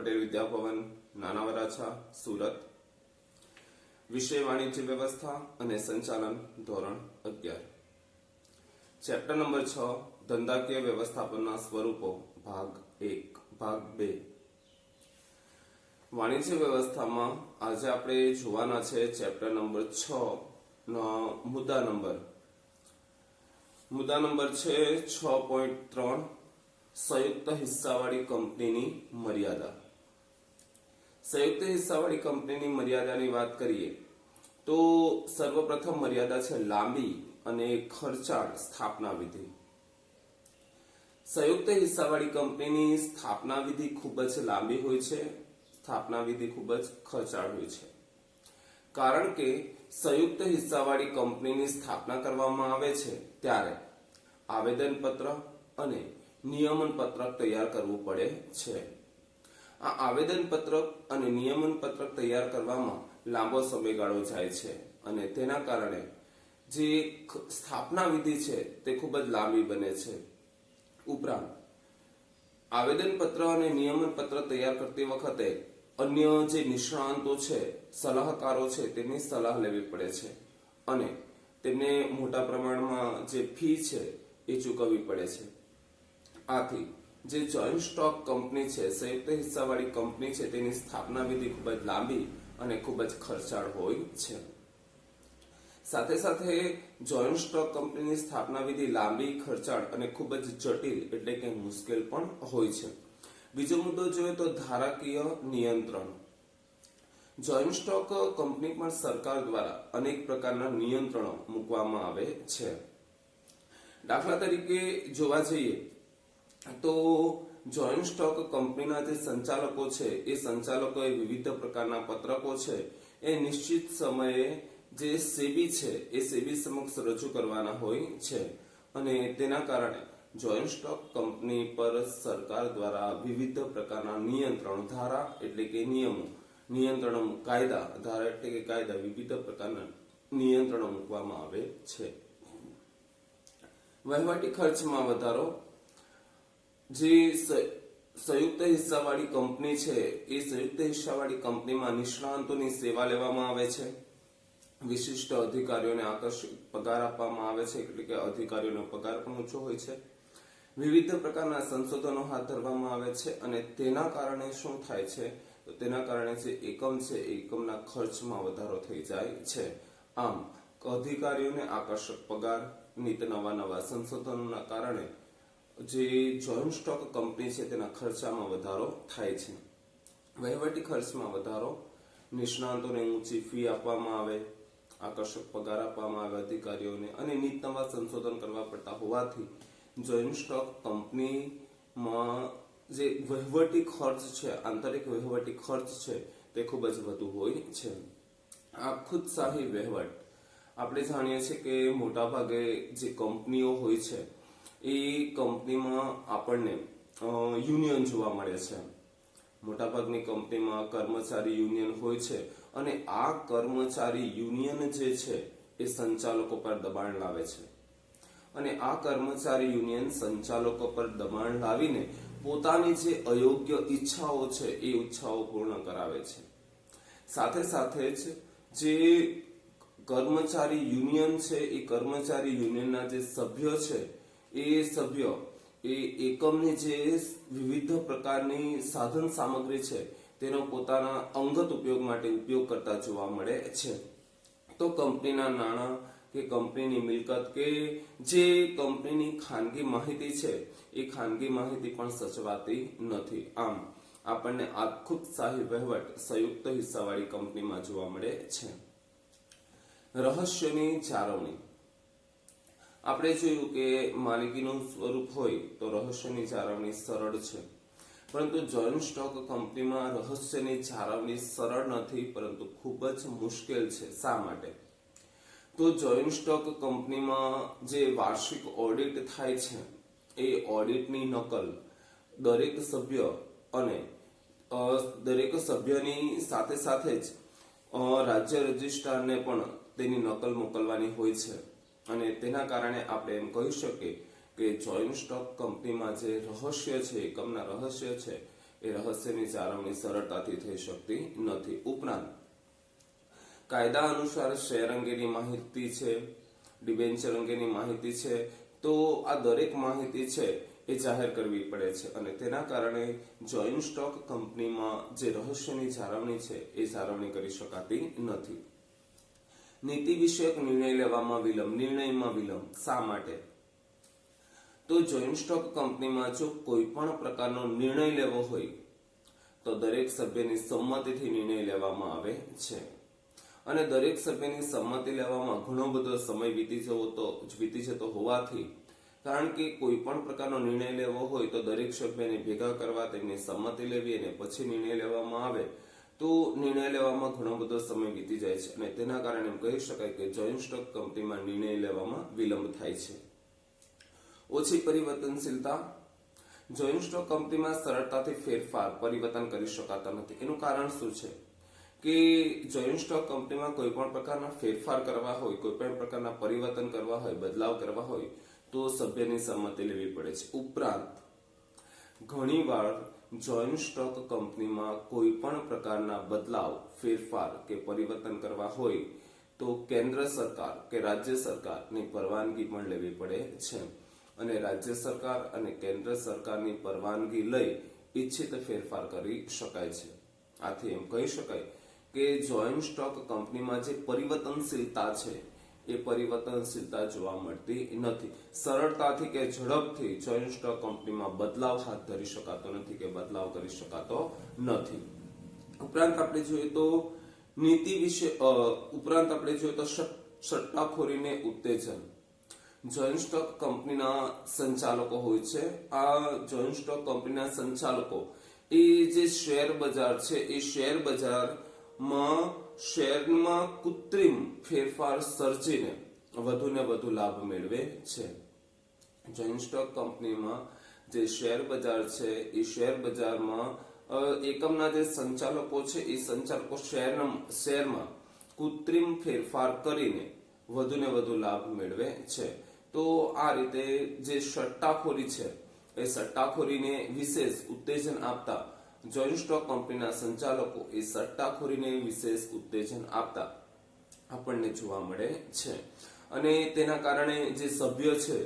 પટેલ વિદ્યાભવન, નાના વરાછા, સુરત. વિષય વાણિજ્ય વ્યવસ્થા અને સંચાલન, ધોરણ 11. ચેપ્ટર નંબર 6 ધંધાકીય વ્યવસ્થાપનના સ્વરૂપો, ભાગ 1, ભાગ 2. વાણિજ્ય વ્યવસ્થામાં આજે આપણે જોવાના છે ચેપ્ટર નંબર 6 નો મુદ્દા નંબર છે 6.3 સંયુક્ત હિસ્સાવાળી કંપનીની મર્યાદા. સંયુક્ત હિસ્સાવાળી કંપનીની મર્યાદાની વાત કરીએ તો સર્વપ્રથમ મર્યાદા છે લાંબી અને ખર્ચાળ સ્થાપના વિધિ. સંયુક્ત હિસ્સાવાળી કંપનીની સ્થાપના વિધિ ખૂબ જ લાંબી હોય છે, સ્થાપના વિધિ ખૂબ જ ખર્ચાળ હોય છે. કારણ કે સંયુક્ત હિસ્સાવાળી કંપનીની સ્થાપના કરવામાં આવે છે ત્યારે આવેદનપત્ર અને નિયમન પત્રક તૈયાર કરવું પડે છે. આ આવેદન પત્રક અને નિયમન પત્રક તૈયાર કરવામાં લાંબો સમયગાળો જાય છે અને તેના કારણે જે સ્થાપના વિધિ છે તે ખૂબ જ લાંબી બને છે. ઉપરાંત આવેદન પત્ર અને નિયમન પત્ર તૈયાર કરતી વખતે અન્ય જે નિષ્ણાંતો છે, સલાહકારો છે, તેમની સલાહ લેવી પડે છે અને તેમને મોટા પ્રમાણમાં જે ફી છે એ ચૂકવવી પડે છે. આથી જે જોઈન્ટ સ્ટોક કંપની છે, સંયુક્ત હિસ્સાવાળી કંપની છે, તેની સ્થાપના વિધિ ખૂબ જ લાંબી અને ખૂબ જ ખર્ચાળ હોય છે. સાથે સાથે જોઈન્ટ સ્ટોક કંપનીની સ્થાપના વિધિ લાંબી, ખર્ચાળ અને ખૂબ જ જટિલ એટલે કે મુશ્કેલ પણ હોય છે. બીજો મુદ્દો જોઈએ તો ધારાકીય નિયંત્રણ. જોઈન્ટ સ્ટોક કંપની પર સરકાર દ્વારા અનેક પ્રકારના નિયંત્રણો મૂકવામાં આવે છે. દાખલા તરીકે જોવા જઈએ તો જોઈન્ટ સ્ટોક કંપનીના જે સંચાલકો છે એ સંચાલકોએ વિવિધ પ્રકારના પત્રકો છે એ નિશ્ચિત સમયે જે સેબી છે એ સેબી સમક્ષ રજૂ કરવાના હોય છે અને તેના કારણે જોઈન્ટ સ્ટોક કંપની પર સરકાર દ્વારા વિવિધ પ્રકારના નિયંત્રણ, ધારા એટલે કે નિયમો, નિયંત્રણો, કાયદા, ધારા એટલે કે કાયદા, વિવિધ પ્રકારના નિયંત્રણો મૂકવામાં આવે છે. વહીવટી ખર્ચમાં વધારો. જે સંયુક્ત હિસ્સાવાળી કંપની છે એ સંયુક્ત હિસ્સાવાળી કંપનીમાં નિષ્ણાંતોની સેવા લેવામાં આવે છે. વિશિષ્ટ અધિકારીઓને આકર્ષક પગાર આપવામાં આવે છે, એટલે કે અધિકારીઓનો પગાર પણ ઊંચો હોય છે. વિવિધ પ્રકારના સંશોધનો હાથ ધરવામાં આવે છે અને તેના કારણે શું થાય છે તો તેના કારણે જે એકમ છે એ એકમના ખર્ચમાં વધારો થઈ જાય છે. આમ અધિકારીઓને આકર્ષક પગાર, નીત નવા સંશોધનોના કારણે જે જોઈન્ટ સ્ટોક કંપની છે તેના ખર્ચામાં વધારો થાય છે. વહીવટી ખર્ચમાં વધારો. નિષ્ણાંતોને ઊંચી ફી આપવામાં આવે, આકર્ષક પગાર આપવામાં આવે અધિકારીઓને અને નીત નવા સંશોધન કરવા પડતા હોવાથી જોઈન્ટ સ્ટોક કંપનીમાં જે વહીવટી ખર્ચ છે, આંતરિક વહીવટી ખર્ચ છે તે ખૂબ જ વધુ હોય છે. આ ખુદશાહી વહીવટ. આપણે જાણીએ છીએ કે મોટા ભાગે જે કંપનીઓ હોય છે એ કંપનીમાં આપણને યુનિયન જોવા મળે છે. મોટાભાગની કંપનીમાં કર્મચારી યુનિયન હોય છે અને આ કર્મચારી યુનિયન જે છે એ સંચાલકો પર દબાણ લાવે છે અને આ કર્મચારી યુનિયન સંચાલકો પર દબાણ લાવીને પોતાની જે અયોગ્ય ઈચ્છાઓ છે એ ઈચ્છાઓ પૂર્ણ કરાવે છે. સાથે સાથે જ જે કર્મચારી યુનિયન છે એ કર્મચારી યુનિયનના જે સભ્યો છે એ સભ્યો એ એકમની જે વિવિધ પ્રકારની સાધન સામગ્રી છે તેનો પોતાના અંગત ઉપયોગ માટે ઉપયોગ કરતા જોવા મળે છે. તો કંપનીના નાણાં કે કંપનીની મિલકત કે જે કંપનીની ખાનગી માહિતી છે એ ખાનગી માહિતી પણ સચવાતી નથી. આમ આપણને આ ખુદશાહી વહીવટ સંયુક્ત હિસ્સાવાળી કંપનીમાં જોવા મળે છે. રહસ્યની જાળવણી. આપણે જોયું કે માલિકીનું સ્વરૂપ હોય તો રહસ્યની જાળવણી સરળ છે, પરંતુ જોઈન્ટ સ્ટોક કંપનીમાં રહસ્યની જાળવણી સરળ નથી, પરંતુ ખૂબ જ મુશ્કેલ છે. શા માટે? તો જોઈન્ટ સ્ટોક કંપનીમાં જે વાર્ષિક ઓડિટ થાય છે એ ઓડિટની નકલ દરેક સભ્ય અને દરેક સભ્યની સાથે સાથે જ રાજ્ય રજિસ્ટ્રારને પણ તેની નકલ મોકલવાની હોય છે અને તેના કારણે આપણે એમ કહી શકીએ કે જોઈન્ટ સ્ટોક કંપનીમાં જે રહસ્ય છે, એકમના રહસ્ય છે એ રહસ્યની જાળવણી સરળતાથી થઈ શકતી નથી. ઉપરાંત કાયદા અનુસાર શેર અંગેની માહિતી છે, ડિબેન્ચર અંગેની માહિતી છે, તો આ દરેક માહિતી છે એ જાહેર કરવી પડે છે અને તેના કારણે જોઈન્ટ સ્ટોક કંપનીમાં જે રહસ્યની જાળવણી છે એ જાળવણી કરી શકાતી નથી. નીતિ વિષયક નિર્ણય લેવામાં વિલંબ. નિર્ણયમાં વિલંબ શા માટે? તો જોઈન્ટ સ્ટોક કંપનીમાં જો કોઈ પણ પ્રકારનો નિર્ણય લેવો હોય તો દરેક સભ્યની સંમતિથી નિર્ણય લેવામાં આવે છે અને દરેક સભ્યની સંમતિ લેવામાં ઘણો બધો સમય વીતી જતો હોવાથી, કારણ કે કોઈ પણ પ્રકારનો નિર્ણય લેવો હોય તો દરેક સભ્યને ભેગા કરવા, તેમની સંમતિ લેવી અને પછી નિર્ણય લેવામાં આવે તો નિર્ણય લેવામાં ઘણો બધો સમય વીતી જાય છે અને તેના કારણે એમ કહી શકાય કે જોઈન્ટ સ્ટોક કંપનીમાં નિર્ણય લેવામાં વિલંબ થાય છે. ઓછી પરિવર્તનશીલતા. જોઈન્ટ સ્ટોક કંપનીમાં સરળતાથી ફેરફાર, પરિવર્તન કરી શકાતા નથી. એનું કારણ શું છે કે જોઈન્ટ સ્ટોક કંપનીમાં કોઈ પણ પ્રકારના ફેરફાર કરવા હોય, કોઈ પણ પ્રકારના પરિવર્તન કરવા હોય, બદલાવ કરવા હોય તો સભ્યની સંમતિ લેવી પડે છે. ઉપરાંત ઘણીવાર જોઈન્ટ સ્ટોક કંપનીમાં કોઈ પણ પ્રકારના બદલાવ, ફેરફાર કે પરિવર્તન કરવા હોય તો કેન્દ્ર સરકાર કે રાજ્ય સરકારની પરવાનગી પણ લેવી પડે છે અને રાજ્ય સરકાર અને કેન્દ્ર સરકારની પરવાનગી લઈ ઈચ્છિત ફેરફાર કરી શકાય છે. આથી એમ કહી શકાય કે જોઈન્ટ સ્ટોક કંપનીમાં જે પરિવર્તનશીલતા છે એ પરિવર્તનશીલતા જોવા મળતી નથી. સરળતાથી કે ઝડપથી જોઈન્ટ સ્ટોક કંપનીમાં બદલાવ હાથ ધરી શકાતો નથી કે બદલાવ કરી શકાતો નથી. ઉપરાંત આપણે જોઈએ તો નીતિ વિશે સટ્ટાખોરીને ઉત્તેજન. જોઈન્ટ સ્ટોક કંપનીના સંચાલકો હોય છે. આ જોઈન્ટ સ્ટોક કંપનીના સંચાલકો એ જે શેર બજાર છે એ શેર શેરમાં કૃત્રિમ ફેરફાર સર્જીને વધુને વધુ લાભ મેળવે છે. જોઈન્ટ સ્ટોક કંપનીમાં જે શેર બજાર છે એ શેર બજારમાં એકમના જે સંચાલકો છે એ સંચાલકો શેરમાં કૃત્રિમ ફેરફાર કરીને વધુને વધુ લાભ મેળવે છે. તો આ રીતે જે સટ્ટાખોરી છે એ સટ્ટાખોરીને વિશેષ ઉત્તેજન આપતા જોઈન્ટ સ્ટોક કંપનીના સંચાલકો એ સટ્ટાખોરીને વિશેષ ઉત્તેજન આપતા આપણને જોવા મળે છે અને તેના કારણે જે સભ્ય છે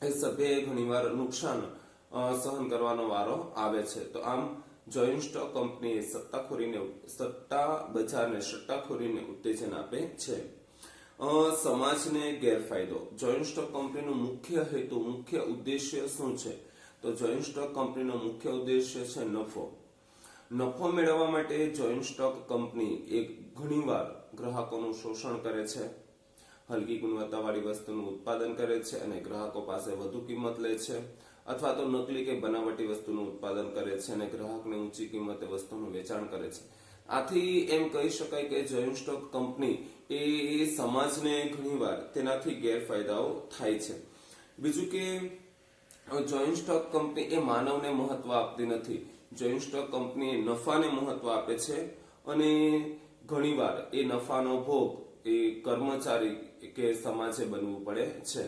એ સભ્યએ ઘણીવાર નુકસાન સહન કરવાનો વારો આવે છે. તો આમ જોઈન્ટ સ્ટોક કંપની સટ્ટાખોરીને ઉત્તેજન આપે છે. સમાજને ગેરફાયદો. જોઈન્ટ સ્ટોક કંપનીનો મુખ્ય હેતુ, મુખ્ય ઉદ્દેશ્ય શું છે? તો જોઈન્ટ સ્ટોક કંપનીનો મુખ્ય ઉદ્દેશ્ય છે નફો. નફો મેળવવા માટે જોઈન્ટ સ્ટોક કંપની એક ઘણીવાર ગ્રાહકોનું શોષણ કરે છે, હલકી ગુણવત્તાવાળી વસ્તુનું ઉત્પાદન કરે છે અને ગ્રાહકો પાસે વધુ કિંમત લે છે, અથવા તો નકલી કે બનાવટી વસ્તુનું ઉત્પાદન કરે છે અને ગ્રાહકને ઊંચી કિંમતે વસ્તુનું વેચાણ કરે છે. આથી એમ કહી શકાય કે જોઈન્ટ સ્ટોક કંપની એ સમાજને ઘણીવાર તેનાથી ગેરફાયદાઓ થાય છે. બીજું કે જોઈન્ટ સ્ટોક કંપની એ માનવને મહત્વ આપતી નથી. જોઈન્ટ સ્ટોક કંપની નફાને મહત્વ આપે છે અને ઘણીવાર એ નફાનો ભોગ એ કર્મચારી કે સમાજે બનવું પડે છે.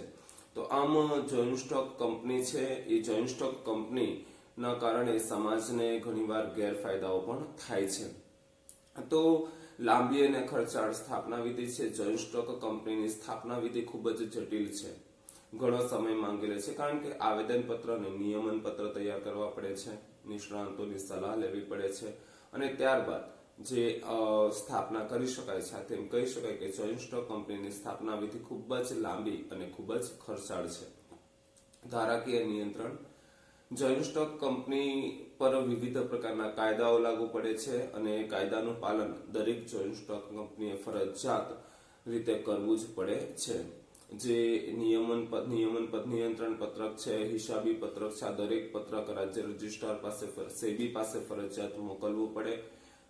તો આમ જોઈન્ટ સ્ટોક કંપની છે એ જોઈન્ટ સ્ટોક કંપનીના કારણે સમાજને ઘણીવાર ગેરફાયદાઓ પણ થાય છે. તો લાંબી અને ખર્ચાળ સ્થાપના વિધિ છે. જોઈન્ટ સ્ટોક કંપનીની સ્થાપના વિધિ ખૂબ જ જટિલ છે, ઘણો સમય માંગી લે છે, કારણ કે આવેદન પત્ર અને નિયમન પત્ર તૈયાર કરવા પડે છે, નિષ્ણાંતોની સલાહ લેવી પડે છે અને ત્યારબાદ જે સ્થાપના કરી શકાય છે. તેમ કહી શકાય કે જોઈન્ટ સ્ટોક કંપનીની સ્થાપના વિધિ ખૂબ જ લાંબી અને ખૂબ જ ખર્ચાળ છે. ધારાકીય નિયંત્રણ. જોઈન્ટ સ્ટોક કંપની પર વિવિધ પ્રકારના કાયદાઓ લાગુ પડે છે અને કાયદાનું પાલન દરેક જોઈન્ટ સ્ટોક કંપનીએ ફરજિયાત રીતે કરવું જ પડે છે. જે નિયંત્રણ પત્રક છે, હિસાબી પત્રક છે, આ દરેક પત્રક રાજ્ય રજિસ્ટ્રાર પાસે, સેબી પાસે ફરજિયાત મોકલવું પડે.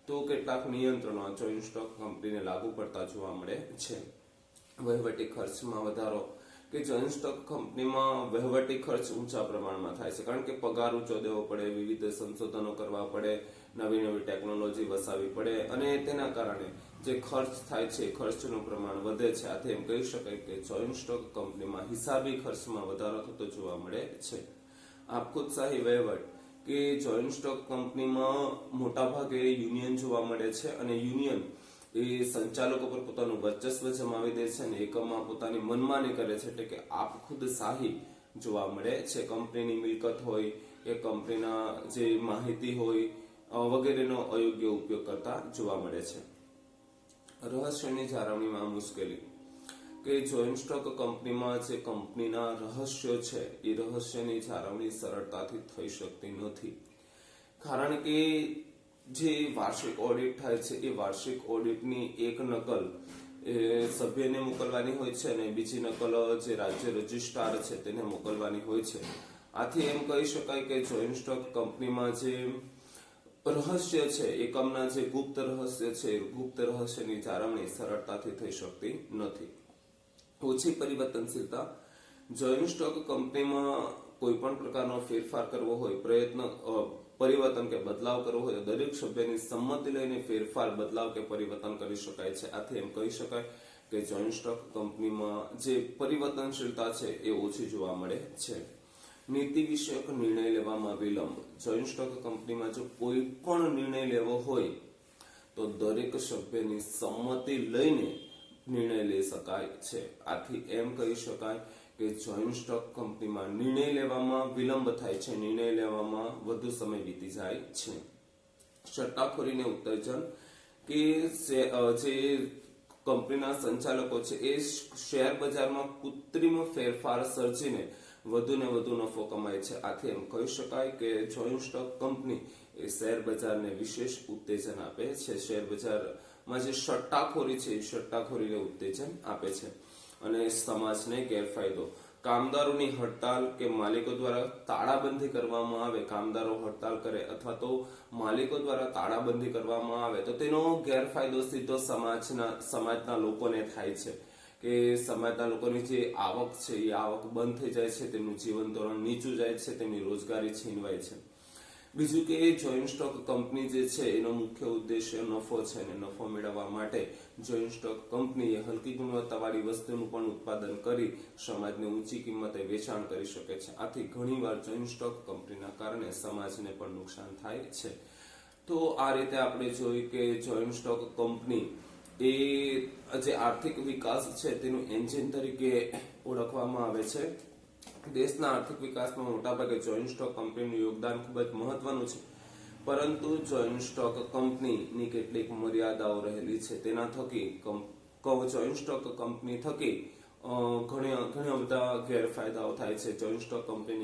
તો કેટલાક નિયંત્રણો જોઈન્ટ સ્ટોક કંપનીને લાગુ પડતા જોવા મળે છે. વહીવટી ખર્ચમાં વધારો. કે જોઈન્ટ સ્ટોક કંપનીમાં વહીવટી ખર્ચ ઊંચા પ્રમાણમાં થાય છે, કારણ કે પગાર ઊંચો દેવો પડે, વિવિધ સંશોધનો કરવા પડે, નવી નવી ટેકનોલોજી વસાવવી પડે અને તેના કારણે જે ખર્ચ થાય છે ખર્ચનું પ્રમાણ વધે છે. આથી એમ કહી શકાય કે જોઈન્ટ સ્ટોક કંપનીમાં હિસાબી ખર્ચમાં વધારો થતો જોવા મળે છે. આપખુદશાહી વહીવટ. કે જોઈન્ટ સ્ટોક કંપનીમાં મોટા ભાગે યુનિયન જોવા મળે છે અને યુનિયન એ સંચાલકો પર પોતાનું વર્ચસ્વ જમાવી દે છે અને એકમમાં પોતાની મનમાની કરે છે, એટલે કે આપ ખુદ શાહી જોવા મળે છે. કંપનીની મિલકત હોય કે કંપનીના જે માહિતી હોય વગેરેનો અયોગ્ય ઉપયોગ કરતા જોવા મળે છે. રહસ્યની જાળવણીમાં મુશ્કેલી કે જોઈન્ટ સ્ટોક કંપનીમાં જે કંપનીના રહસ્યો છે એ રહસ્યની જાળવણી સરળતાથી થઈ શકતી નથી, કારણ કે જે વાર્ષિક ઓડિટ થાય છે એ વાર્ષિક ઓડિટની એક નકલ એ સભ્યને મોકલવાની હોય છે અને બીજી નકલ જે રાજ્ય રજિસ્ટ્રાર છે તેને મોકલવાની હોય છે. આથી એમ કહી શકાય કે જોઈન્ટ સ્ટોક કંપનીમાં જે રહસ્ય છે, એકમના જે ગુપ્ત રહસ્ય છે, ગુપ્ત રહસ્યની જાળવણી સરળતાથી થઈ શકતી નથી. ઓછી પરિવર્તનશીલતા જોઈન્ટ સ્ટોક કંપનીમાં કોઈ પણ પ્રકારનો ફેરફાર કરવો હોય, પરિવર્તન કે બદલાવ કરવો હોય તો દરેક સભ્યની સંમતિ લઈને ફેરફાર, બદલાવ કે પરિવર્તન કરી શકાય છે. આથી એમ કહી શકાય કે જોઈન્ટ સ્ટોક કંપનીમાં જે પરિવર્તનશીલતા છે એ ઓછી જોવા મળે છે. નીતિ વિષયક નિર્ણય લેવામાં વિલંબ જોઈન્ટ સ્ટોક કંપનીમાં જો કોઈ પણ નિર્ણય લેવો હોય તો દરેક સભ્યની સંમતિ લઈને નિર્ણય લઈ શકાય છે. આથી એમ કહી શકાય કે જોઈન્ટ સ્ટોક કંપનીમાં નિર્ણય લેવામાં વિલંબ થાય છે, નિર્ણય લેવામાં વધુ સમય વીતી જાય છે. સટ્ટાખોરીને ઉત્તેજન કે જે કંપનીના સંચાલકો છે એ શેર બજારમાં કૃત્રિમ ફેરફાર સર્જીને વધુ ને વધુ નફો કમાય છે. આથી એમ કહી શકાય કે જોઈન્ટ સ્ટોક કંપની એ શેર બજારને વિશેષ ઉત્તેજન આપે છે. શેર બજારમાં જે સટ્ટાખોરી છે એ સટ્ટાખોરીને ઉત્તેજન આપે છે. અને સમાજને ગેરફાયદો કામદારોની હડતાલ કે માલિકો દ્વારા તાળાબંધી કરવામાં આવે, કામદારો હડતાલ કરે અથવા તો માલિકો દ્વારા તાળાબંધી કરવામાં આવે તો તેનો ગેરફાયદો સીધો સમાજના લોકોને થાય છે કે સમાજના લોકોની જે આવક છે એ આવક બંધ થઈ જાય છે, તેમનું જીવન ધોરણ નીચું જાય છે, તેમની રોજગારી છીનવાય છે. બીજું કે જોઈન્ટ સ્ટોક કંપની જે છે એનો મુખ્ય ઉદ્દેશ્ય નફો છે અને નફો મેળવવા માટે જોઈન્ટ સ્ટોક કંપનીએ હલકી ગુણવત્તાવાળી વસ્તુનું પણ ઉત્પાદન કરી સમાજને ઊંચી કિંમતે વેચાણ કરી શકે છે. આથી ઘણીવાર જોઈન્ટ સ્ટોક કંપનીના કારણે સમાજને પણ નુકસાન થાય છે. તો આ રીતે આપણે જોયું કે જોઈન્ટ સ્ટોક કંપની એ જે આર્થિક વિકાસ છે તેનું એન્જિન તરીકે ઓળખવામાં આવે છે. દેશના આર્થિક વિકાસમાં મોટાભાગે જોઈન્ટ સ્ટોક કંપનીનું યોગદાન ખૂબ જ મહત્વનું છે, પરંતુ જોઈન્ટ સ્ટોક કંપનીની કેટલીક મર્યાદાઓ રહેલી છે. તેના થકી જોઈન્ટ સ્ટોક કંપની થકી ઘણા બધા ગેરફાયદાઓ થાય છે. Joint stock company